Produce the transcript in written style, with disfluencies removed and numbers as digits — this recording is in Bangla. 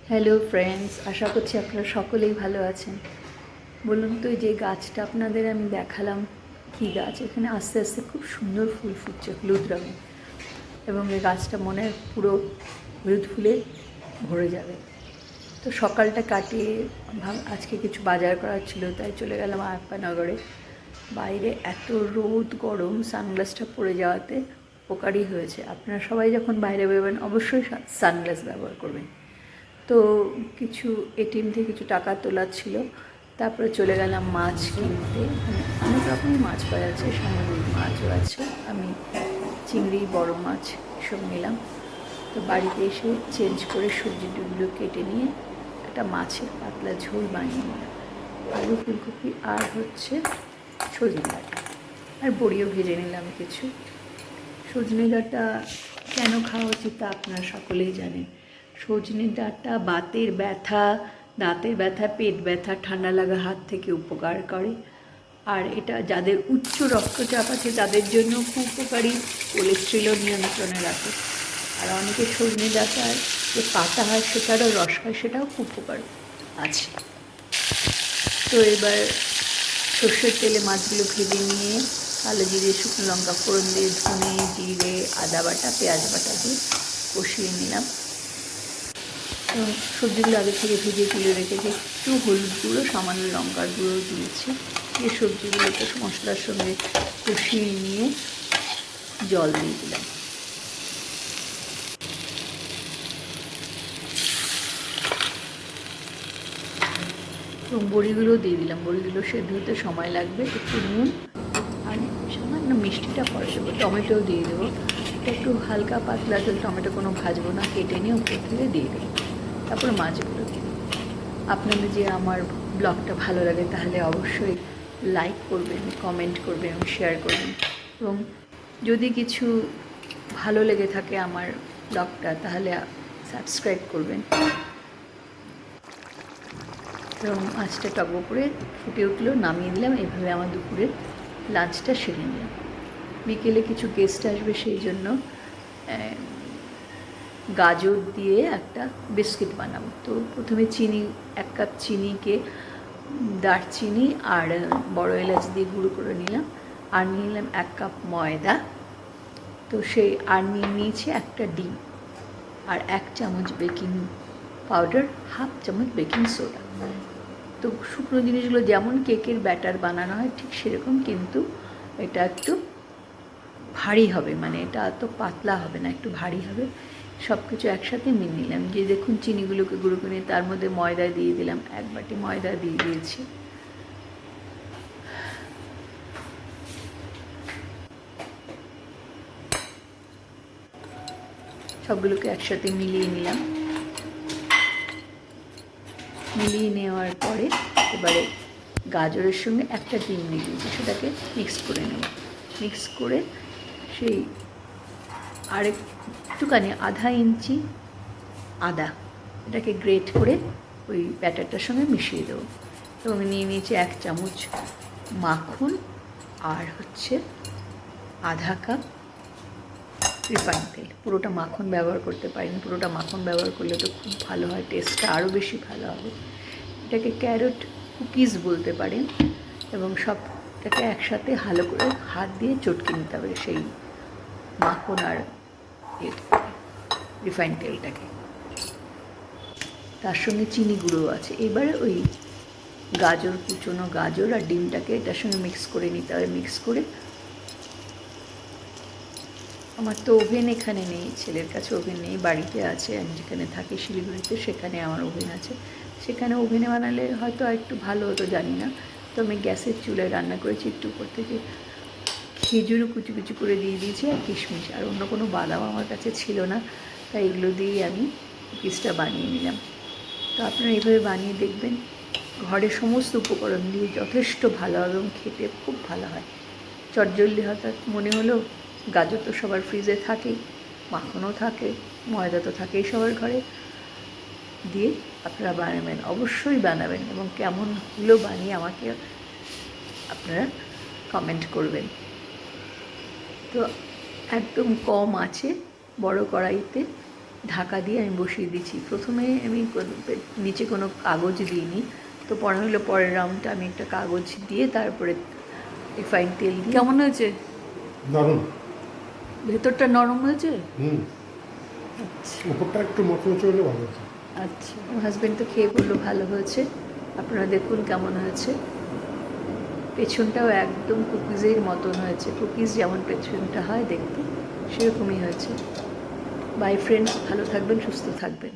হ্যালো ফ্রেন্ডস, আশা করছি আপনারা সকলেই ভালো আছেন। বলুন তো, এই যে গাছটা আপনাদের আমি দেখালাম, কী গাছ? এখানে আস্তে আস্তে খুব সুন্দর ফুল ফুটছে হলুদ রঙে, এবং এই গাছটা মনে হয় পুরো হলুদ ফুলে ভরে যাবে। তো সকালটা কাটিয়ে আজকে কিছু বাজার করার ছিল, তাই চলে গেলাম আয়াপ্পানগরে। বাইরে এত রোদ গরম, সানগ্লাসটা পরে যাওয়াতে উপকারই হয়েছে। আপনারা সবাই যখন বাইরে বেরোবেন অবশ্যই সানগ্লাস ব্যবহার করবেন। তো কিছু এটিএম থেকে কিছু টাকা তোলার ছিল, তারপরে চলে গেলাম মাছ কিনতে। অনেক রকমের মাছ পাওয়া যাচ্ছে, সামুদ্রিক মাছও আছে। আমি চিংড়ি, বড় মাছ এসব নিলাম। তো বাড়িতে এসে চেঞ্জ করে সবজিগুলো কেটে নিয়ে একটা মাছের পাতলা ঝোল বানিয়ে নিলাম। আলু, ফুলকপি আর হচ্ছে সজনে ডাঁটা, আর বড়িও ভেজে নিলাম কিছু। সজনে ডাঁটা কেন খাওয়া উচিত তা আপনারা সকলেই জানেন। সজনে ডাঁটা বাতের ব্যথা, দাঁতের ব্যথা, পেট ব্যথা, ঠান্ডা লাগা হাত থেকে উপকার করে। আর এটা যাদের উচ্চ রক্তচাপ আছে তাদের জন্য খুব উপকারী, কোলেস্ট্রলও নিয়ন্ত্রণে রাখে। আর অনেকে সজনে ডাঁটার যে পাতা হয় সেটারও রস হয়, সেটাও খুব উপকার আছে। তো এবার সর্ষের তেলে মাছগুলো ভেজে নিয়ে কালো জিরে, শুকনো লঙ্কা ফোড়ন দিয়ে, ধনে, জিরে, আদা বাটা, পেঁয়াজ বাটা দিয়ে কষিয়ে নিলাম। এবং সবজিগুলো আগে থেকে ভেজে তুলে রেখেছি। একটু হলুদ গুঁড়ো, সামান্য লঙ্কার গুঁড়ো দিয়েছি। এই সবজিগুলোকে মশলার সঙ্গে কষিয়ে নিয়ে জল দিয়ে দিলাম। এবং বড়িগুলো দিয়ে দিলাম। বড়িগুলো সেদ্ধ হতে সময় লাগবে। একটু নুন আর সামান্য মিষ্টিটা পরে দেবো। টমেটোও দিয়ে দেবো। একটু হালকা পাতলা, টমেটো কোনো ভাজবো না, কেটে নিয়ে উপর থেকে দিয়ে দেবো। তারপরে মাছগুলো দিয়ে দেবো। আপনাদের যে আমার ব্লগটা ভালো লাগে তাহলে অবশ্যই লাইক করবেন, কমেন্ট করবেন এবং শেয়ার করবেন। এবং যদি কিছু ভালো লেগে থাকে আমার ব্লগটা তাহলে সাবস্ক্রাইব করবেন। এবং মাছটা টকবক করে ফুটে উঠলো, নামিয়ে দিলাম। এইভাবে আমার দুপুরের লাঞ্চটা সেরে নিলাম। বিকেলে কিছু গেস্ট আসবে, সেই জন্য গাজর দিয়ে একটা বিস্কিট বানাবো। তো প্রথমে চিনি, 1 কাপ চিনিকে দারচিনি আর বড় এলাচ দিয়ে গুঁড়ো করে নিলাম। আর নিয়ে নিলাম 1 কাপ ময়দা। তো সেই আর নিয়েছি একটা ডিম, আর 1 চামচ বেকিং পাউডার, 1/2 চামচ বেকিং সোডা। তো শুকনো জিনিসগুলো যেমন কেকের ব্যাটার বানানো হয় ঠিক সেরকম, কিন্তু এটা একটু ভারী হবে, মানে এটা এত পাতলা হবে না, একটু ভারী হবে। সব কিছু একসাথে নিয়ে নিলাম। যে দেখুন চিনিগুলোকে গুঁড়ো করে তার মধ্যে ময়দা দিয়ে দিলাম, 1 বাটি ময়দা দিয়ে দিয়েছি। সবগুলোকে একসাথে মিলিয়ে নিলাম। মিলিয়ে নেওয়ার পরে এবারে গাজরের সঙ্গে একটা ডিম দিয়ে দিয়েছি, সেটাকে মিক্স করে নেব। মিক্স করে সেই আর একটুখানি আধা ইঞ্চি আদা, এটাকে গ্রেট করে ওই ব্যাটারটার সঙ্গে মিশিয়ে দেবো। এবং নিয়ে নিয়েছি 1 চামচ মাখন, আর হচ্ছে আধা কাপ রিফাইন তেল। পুরোটা মাখন ব্যবহার করতে পারেন, পুরোটা মাখন ব্যবহার করলে তো খুব ভালো হয়, টেস্টটা আরও বেশি ভালো হবে। এটাকে ক্যারট কুকিজ বলতে পারেন। এবং সবটাকে একসাথে ভালো করে হাত দিয়ে চটকে নিতে হবে, সেই মাখন আর রিফাইন তেলটাকে। তার সঙ্গে চিনি গুঁড়ো আছে। এবারে ওই গাজর, কুচনো গাজর আর ডিমটাকে এটার সঙ্গে মিক্স করে নিতে হবে। মিক্স করে, আমার তো ওভেন এখানে নেই, ছেলের কাছে ওভেন নেই, বাড়িতে আছে। আমি যেখানে থাকি শিলিগুড়িতে, সেখানে আমার ওভেন আছে। সেখানে ওভেনে বানালে হয়তো আর একটু ভালো হতো, জানি না। তো আমি গ্যাসের চুলায় রান্না করেছি। একটু উপর থেকে খেজুরও কুচি কুচি করে দিয়ে দিয়েছি, আর কিশমিশ, আর অন্য কোনো বাদাম আমার কাছে ছিল না, তাই এগুলো দিয়েই আমি কুকিজটা বানিয়ে নিলাম। তো আপনারা এইভাবে বানিয়ে দেখবেন, ঘরে সমস্ত উপকরণ দিয়ে যথেষ্ট ভালো হবে এবং খেতে খুব ভালো হয়। চটজলদি হঠাৎ মনে হলো, গাজর তো সবার ফ্রিজে থাকেই, মাখনও থাকে, ময়দা তো থাকেই সবার ঘরে, দিয়ে আপনারা বানাবেন, অবশ্যই বানাবেন। এবং কেমন হলো বানিয়ে আমাকে আপনারা কমেন্ট করবেন। তো একদম কম আছে বড় কড়াইতে ঢাকা দিয়ে আমি বসিয়ে দিচ্ছি। প্রথমে আমি নিচে কোনো কাগজ দিইনি, তো পরে হলো পরের রাউন্ডটা আমি একটা কাগজ দিয়ে তারপরে রিফাইন তেল দিয়ে। কেমন হয়েছে? নরম। ভেতরটা নরম হয়েছে? হুম, আচ্ছা উপরটা একটু মচমচে হলে ভালো হতো। আচ্ছা, আমার হাজব্যান্ড তো খেয়ে বললো ভালো হয়েছে। আপনারা দেখুন কেমন হয়েছে। পেছনটাও একদম কুকিজের মতন হয়েছে, কুকিজ যেমন পেছনটা হয় দেখতে সেরকমই হয়েছে। বাই ফ্রেন্ডস, ভালো থাকবেন, সুস্থ থাকবেন।